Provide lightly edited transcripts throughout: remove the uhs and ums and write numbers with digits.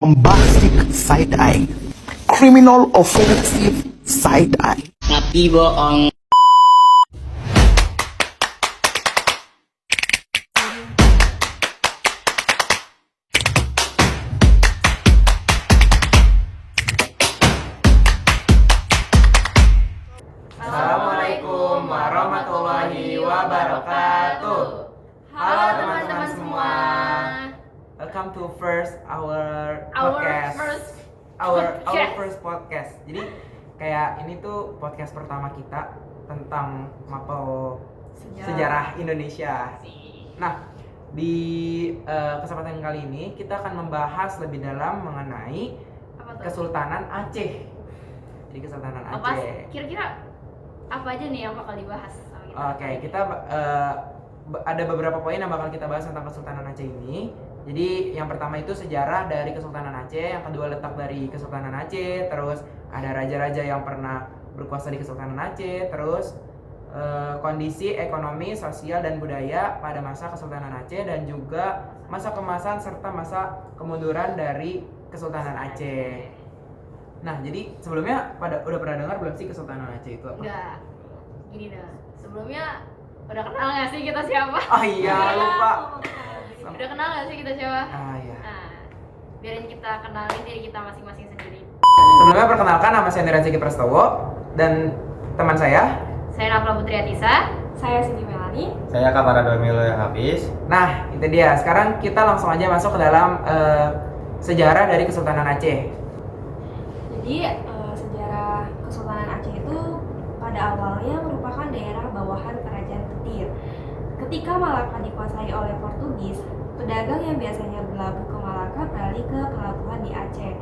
bombastic side-eye, criminal offensive side-eye. Tapi bohong. Assalamualaikum warahmatullahi wabarakatuh. Halo teman-teman semua. Welcome to our first podcast. Jadi kayak ini tuh podcast pertama kita tentang mapel sejarah Indonesia. Nah, di kesempatan kali ini kita akan membahas lebih dalam mengenai Kesultanan Aceh. Jadi Kesultanan Aceh. Kira-kira apa aja nih yang bakal dibahas sama kita? Oke, kita ada beberapa poin yang bakal kita bahas tentang Kesultanan Aceh ini. Jadi yang pertama itu sejarah dari Kesultanan Aceh, yang kedua letak dari Kesultanan Aceh, terus ada raja-raja yang pernah berkuasa di Kesultanan Aceh, terus kondisi ekonomi, sosial, dan budaya pada masa Kesultanan Aceh, dan juga masa kemasan serta masa kemunduran dari Kesultanan Aceh. Nah, jadi sebelumnya udah pernah dengar belum sih Kesultanan Aceh itu apa? Enggak. Gini dah. Sebelumnya udah kenal nggak sih kita siapa? Oh iya, lupa. Udah kenal nggak sih kita siapa? Ah iya. Nah, biarin kita kenalin diri kita masing-masing sendiri. Sebelumnya perkenalkan, nama saya Indra Ziki Prastowo dan teman saya. Saya Nafla Putri Atisa. Saya Cindy Melani. Saya Kamarado Milo Hafiz. Nah, itu dia. Sekarang kita langsung aja masuk ke dalam sejarah dari Kesultanan Aceh. Jadi sejarah Kesultanan Aceh itu pada awalnya merupakan daerah bawahan Kerajaan Ketir. Ketika Malaka dikuasai oleh Portugis, pedagang yang biasanya berlabuh ke Malaka beralih ke pelabuhan di Aceh.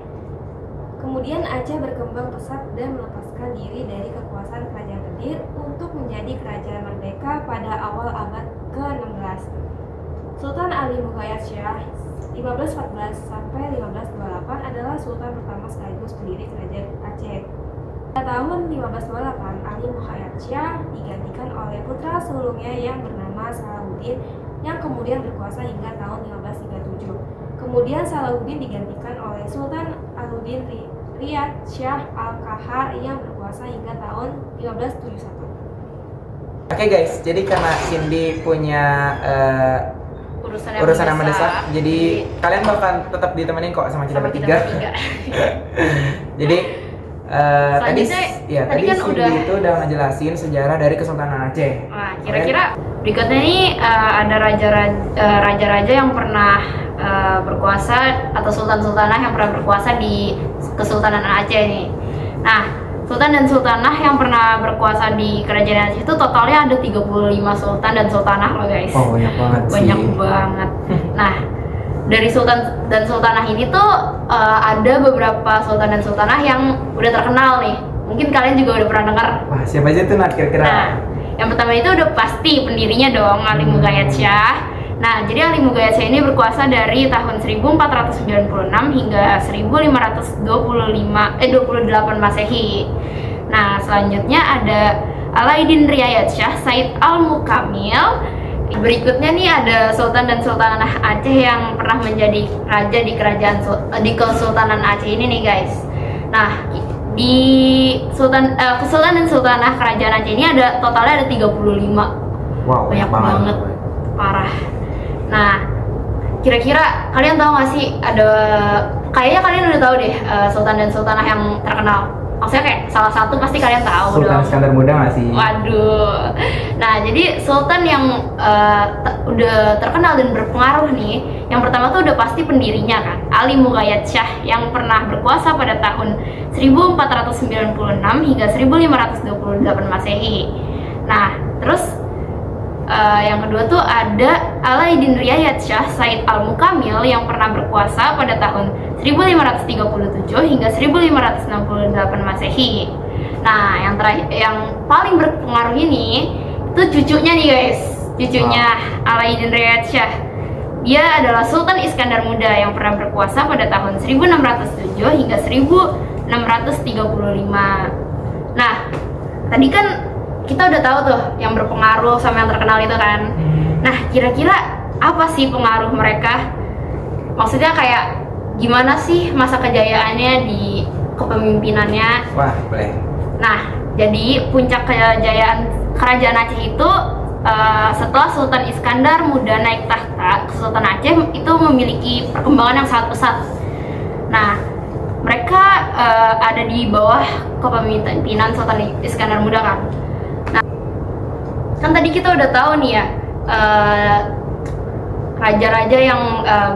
Kemudian Aceh berkembang pesat dan melepaskan diri dari kekuasaan Kerajaan Ketir untuk menjadi kerajaan merdeka pada awal abad ke-16. Sultan Ali Mughayat Shah 1514 sampai 1528 adalah sultan pertama sekaligus pendiri kerajaan Aceh. Pada tahun 1528, Ali Mughayat Shah digantikan oleh putra sulungnya yang bernama Salahuddin yang kemudian berkuasa hingga tahun 1537. Kemudian Salahuddin digantikan oleh Sultan Alauddin Riyad Shah Al-Qahar yang berkuasa hingga tahun 1571. Oke guys, jadi karena Cindy punya urusan yang mendesak, jadi kalian bakal tetap ditemenin kok sama kita bertiga. Jadi tadi kan Cindy itu udah ngejelasin sejarah dari Kesultanan Aceh. Nah, kira-kira berikutnya ini ada raja-raja yang pernah berkuasa atau sultan-sultanah yang pernah berkuasa di Kesultanan Aceh nih. Nah, sultan dan sultanah yang pernah berkuasa di kerajaan Aceh itu totalnya ada 35 sultan dan sultanah loh guys. Oh, banyak banget sih. Banyak banget. Nah, dari sultan dan sultanah ini tuh ada beberapa sultan dan sultanah yang udah terkenal nih. Mungkin kalian juga udah pernah dengar. Wah, siapa aja tuh Nat kira-kira? Nah, yang pertama itu udah pasti pendirinya dong, Ali Mughayat Shah. Nah, jadi Ali Mughayat Shah ini berkuasa dari tahun 1496 hingga 28 Masehi. Nah, selanjutnya ada Alauddin Riyad Shah Said Al-Mukamil. Berikutnya nih ada sultan dan sultanah Aceh yang pernah menjadi raja di Kesultanan Aceh ini nih guys. Nah, di kesultanan dan sultanah kerajaan Aceh ini totalnya ada 35. Wow, banyak banget. Parah. Nah, kira-kira kalian tahu nggak sih kayaknya kalian udah tahu deh sultan dan sultanah yang terkenal. Maksudnya kayak salah satu pasti kalian tahu Sultan dong. Iskandar Muda nggak sih? Waduh. Nah, jadi sultan yang udah terkenal dan berpengaruh nih, yang pertama tuh udah pasti pendirinya kan, Ali Mughayat Shah yang pernah berkuasa pada tahun 1496 hingga 1528 Masehi. Nah, terus yang kedua tuh ada Alauddin Riyad Shah Said Al-Mukamil yang pernah berkuasa pada tahun 1537 hingga 1568 Masehi. Nah, yang paling berpengaruh ini itu cucunya nih guys, cucunya Alauddin Riyad Shah. Dia adalah Sultan Iskandar Muda yang pernah berkuasa pada tahun 1607 hingga 1635. Nah, tadi kan kita udah tahu tuh yang berpengaruh sama yang terkenal itu kan. Nah, kira-kira apa sih pengaruh mereka? Maksudnya kayak gimana sih masa kejayaannya di kepemimpinannya. Wah, boleh. Nah, jadi puncak kejayaan kerajaan Aceh itu setelah Sultan Iskandar Muda naik tahta, Kesultanan Aceh itu memiliki perkembangan yang sangat pesat. Nah, mereka ada di bawah kepemimpinan Sultan Iskandar Muda kan. Nah, kan tadi kita udah tahu nih ya, raja-raja yang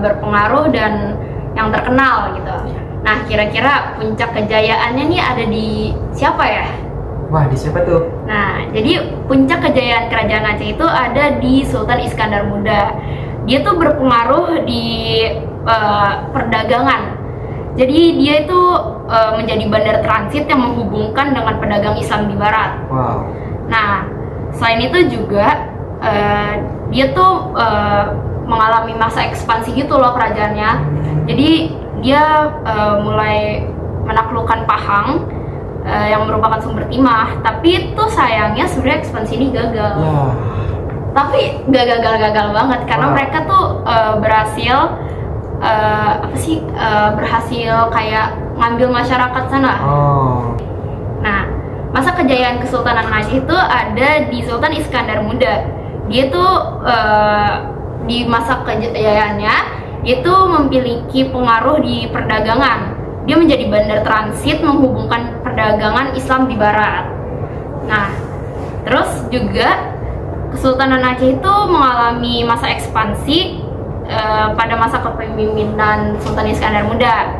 berpengaruh dan yang terkenal gitu. Nah, kira-kira puncak kejayaannya nih ada di siapa ya? Wah, di siapa tuh? Nah, jadi puncak kejayaan kerajaan Aceh itu ada di Sultan Iskandar Muda. Dia tuh berpengaruh di perdagangan. Jadi dia itu menjadi bandar transit yang menghubungkan dengan pedagang Islam di Barat. Wow. Nah, selain itu juga dia tuh mengalami masa ekspansi gitu loh kerajaannya. Jadi dia mulai menaklukkan Pahang yang merupakan sumber timah, tapi itu sayangnya sebenarnya ekspansi ini gagal. Ya. Tapi gak gagal-gagal banget karena Wow. mereka tuh berhasil berhasil kayak ngambil masyarakat sana. Oh. Nah, masa kejayaan Kesultanan Aceh itu ada di Sultan Iskandar Muda. Dia tuh di masa kejayaannya dia tuh memiliki pengaruh di perdagangan. Dia menjadi bandar transit menghubungkan perdagangan Islam di Barat. Nah, terus juga Kesultanan Aceh itu mengalami masa ekspansi pada masa kepemimpinan Sultan Iskandar Muda.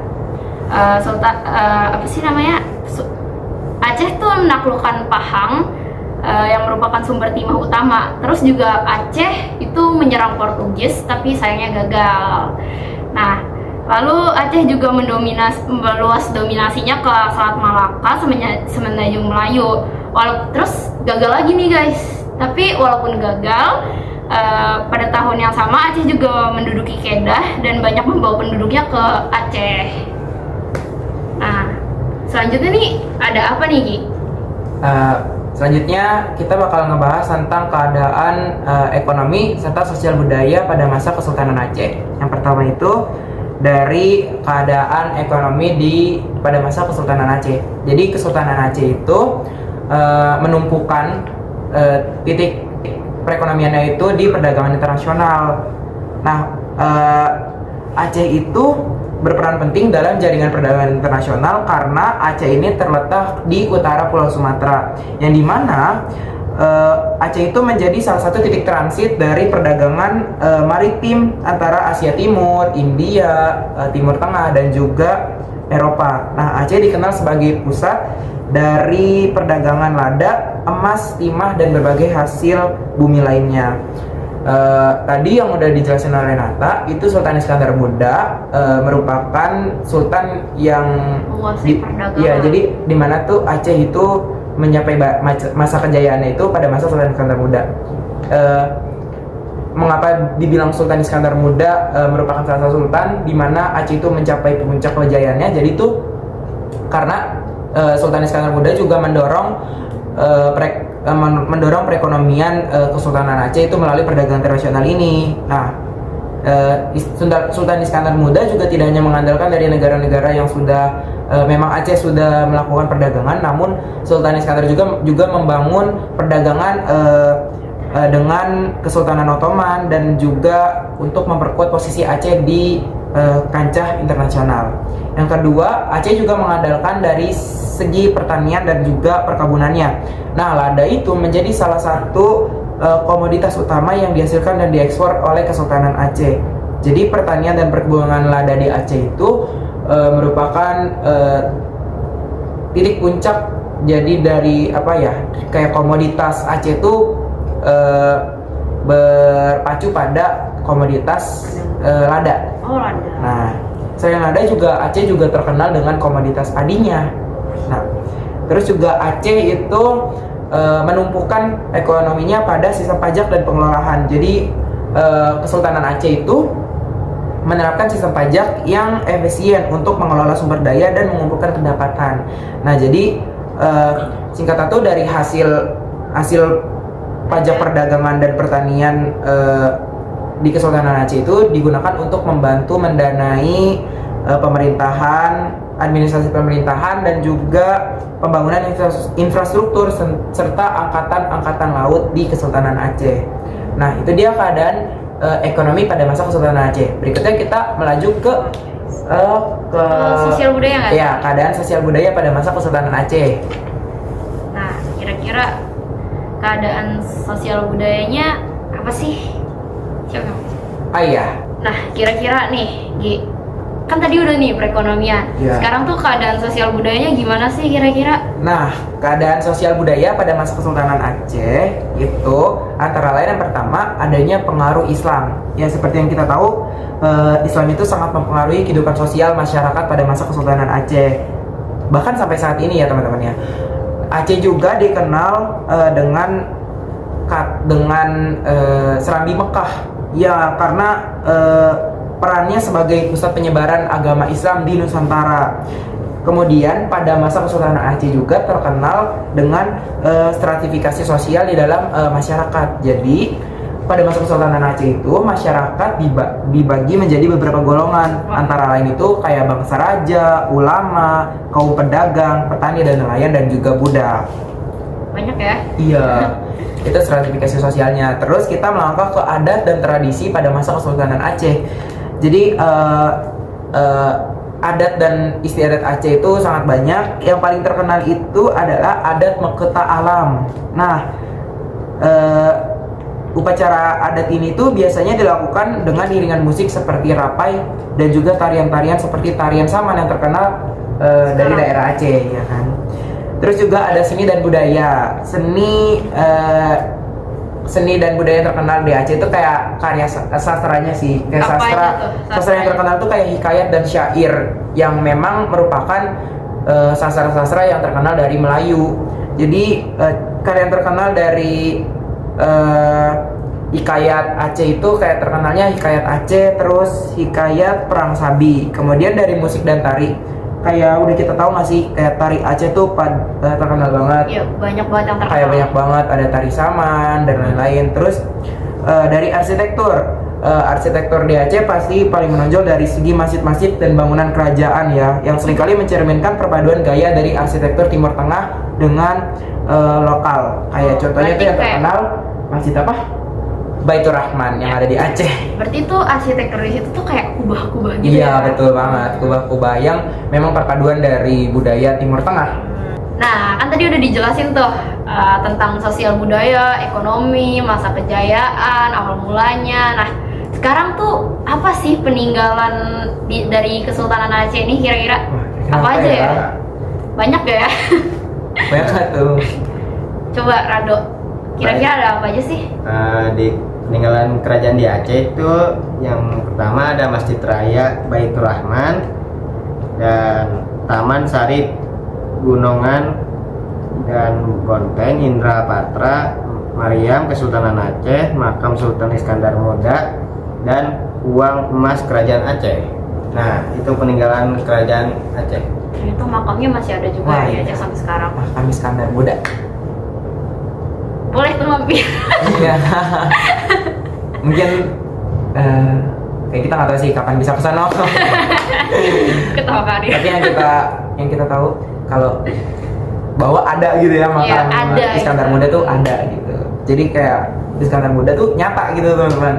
Aceh tuh menaklukkan Pahang yang merupakan sumber timah utama. Terus juga Aceh itu menyerang Portugis, tapi sayangnya gagal. Nah, lalu Aceh juga meluas dominasinya ke Selat Malaka, Semenanjung Melayu. Terus gagal lagi nih guys. Tapi walaupun gagal, pada tahun yang sama Aceh juga menduduki Kedah dan banyak membawa penduduknya ke Aceh. Nah, selanjutnya nih ada apa nih Gi? Selanjutnya kita bakal ngebahas tentang keadaan ekonomi serta sosial budaya pada masa Kesultanan Aceh. Yang pertama itu dari keadaan ekonomi pada masa Kesultanan Aceh. Jadi Kesultanan Aceh itu menumpukan titik perekonomiannya itu di perdagangan internasional. Nah, Aceh itu berperan penting dalam jaringan perdagangan internasional karena Aceh ini terletak di utara Pulau Sumatera, yang dimana Aceh itu menjadi salah satu titik transit dari perdagangan maritim antara Asia Timur, India, Timur Tengah, dan juga Eropa. Nah, Aceh dikenal sebagai pusat dari perdagangan lada, emas, timah, dan berbagai hasil bumi lainnya. Tadi yang udah dijelasin oleh Renata, itu Sultan Iskandar Muda merupakan sultan yang Menguasai perdagangan. Iya, jadi dimana tuh Aceh itu mencapai masa kejayaannya itu pada masa Sultan Iskandar Muda. Mengapa dibilang Sultan Iskandar Muda merupakan salah satu sultan di mana Aceh itu mencapai puncak kejayaannya? Jadi itu karena Sultan Iskandar Muda juga mendorong perekonomian Kesultanan Aceh itu melalui perdagangan internasional ini. Nah, Sultan Iskandar Muda juga tidak hanya mengandalkan dari negara-negara yang sudah memang Aceh sudah melakukan perdagangan, namun Sultan Iskandar juga membangun perdagangan dengan Kesultanan Ottoman dan juga untuk memperkuat posisi Aceh di kancah internasional. Yang kedua, Aceh juga mengandalkan dari segi pertanian dan juga perkebunannya. Nah, lada itu menjadi salah satu komoditas utama yang dihasilkan dan diekspor oleh Kesultanan Aceh. Jadi pertanian dan perkebunan lada di Aceh itu merupakan titik puncak. Jadi dari kayak komoditas Aceh itu berpacu pada komoditas lada. Oh, lada. Nah, selain lada juga Aceh juga terkenal dengan komoditas padinya. Nah, terus juga Aceh itu menumpukan ekonominya pada sistem pajak dan pengelolaan. Jadi Kesultanan Aceh itu menerapkan sistem pajak yang efisien untuk mengelola sumber daya dan mengumpulkan pendapatan. Nah, jadi singkat kata dari hasil pajak perdagangan dan pertanian di Kesultanan Aceh itu digunakan untuk membantu mendanai pemerintahan, administrasi pemerintahan, dan juga pembangunan infrastruktur serta angkatan laut di Kesultanan Aceh. Nah, itu dia keadaan ekonomi pada masa Kesultanan Aceh. Berikutnya kita melaju ke sosial budaya nggak? Ya, keadaan sosial budaya pada masa Kesultanan Aceh. Nah, kira-kira keadaan sosial budayanya apa sih? Siapa? Iya. Nah, kira-kira nih, Gi, kan tadi udah nih perekonomian. Iya. Sekarang tuh keadaan sosial budayanya gimana sih kira-kira? Nah, keadaan sosial budaya pada masa Kesultanan Aceh itu antara lain yang pertama adanya pengaruh Islam. Ya, seperti yang kita tahu, Islam itu sangat mempengaruhi kehidupan sosial masyarakat pada masa Kesultanan Aceh. Bahkan sampai saat ini ya teman-teman ya. Aceh juga dikenal dengan Serambi Mekah. Ya, karena perannya sebagai pusat penyebaran agama Islam di Nusantara. Kemudian pada masa Kesultanan Aceh juga terkenal dengan stratifikasi sosial di dalam masyarakat. Jadi pada masa Kesultanan Aceh itu masyarakat dibagi menjadi beberapa golongan. Antara lain itu kayak bangsa raja, ulama, kaum pedagang, petani dan nelayan, dan juga budak. Banyak ya? Iya, itu stratifikasi sosialnya. Terus kita melangkah ke adat dan tradisi pada masa Kesultanan Aceh. Jadi adat dan istiadat Aceh itu sangat banyak. Yang paling terkenal itu adalah adat Meketa Alam. Nah, upacara adat ini tuh biasanya dilakukan dengan iringan musik seperti rapai dan juga tarian-tarian seperti tarian saman yang terkenal dari daerah Aceh, ya kan. Terus juga ada seni dan budaya. Seni dan budaya yang terkenal di Aceh itu kayak karya sastranya sih, kayak Apa aja tuh sastra yang terkenal tuh kayak hikayat dan syair yang memang merupakan sastra-sastra yang terkenal dari Melayu. Jadi karya yang terkenal dari hikayat Aceh itu kayak terkenalnya hikayat Aceh, terus hikayat Perang Sabi. Kemudian dari musik dan tari, kayak udah kita tahu nggak sih, kayak tari Aceh tuh terkenal banget. Iya, banyak banget yang terkenal. Kayak banyak banget, ada tari saman dan lain-lain. Terus dari arsitektur di Aceh pasti paling menonjol dari segi masjid-masjid dan bangunan kerajaan ya, yang seringkali mencerminkan perpaduan gaya dari arsitektur Timur Tengah dengan lokal. Kayak contohnya itu yang terkenal masjid apa? Baitur Rahman yang ada di Aceh. Berarti tuh arsitektur di situ tuh kayak kubah-kubah gitu Iya, ya? betul banget. Kubah-kubah yang memang perpaduan dari budaya Timur Tengah. Nah, kan tadi udah dijelasin tuh tentang sosial budaya, ekonomi, masa kejayaan, awal mulanya. Nah, sekarang tuh apa sih peninggalan dari Kesultanan Aceh ini kira-kira? Apa aja ya? Banyak gak ya? Banyak nggak tuh? Coba Rado, kira-kira ada apa aja sih? Di peninggalan kerajaan di Aceh itu yang pertama ada Masjid Raya Baitur Rahman dan Taman Sari Gunungan dan Bonteng Indrapatra, Mariam Kesultanan Aceh, Makam Sultan Iskandar Muda, dan uang emas kerajaan Aceh. Nah, itu peninggalan kerajaan Aceh. Itu makamnya masih ada juga Wah, di iya. Aceh sampai sekarang. Makam Iskandar Muda. Boleh tuh mampir. Iya. Mungkin kayak kita nggak tahu sih kapan bisa kesana. Ketawa kali. Tapi yang kita tahu kalau bahwa ada gitu ya makam Iya, ada. Iskandar Muda tuh ada gitu. Jadi kayak Iskandar Muda tuh nyata gitu teman-teman.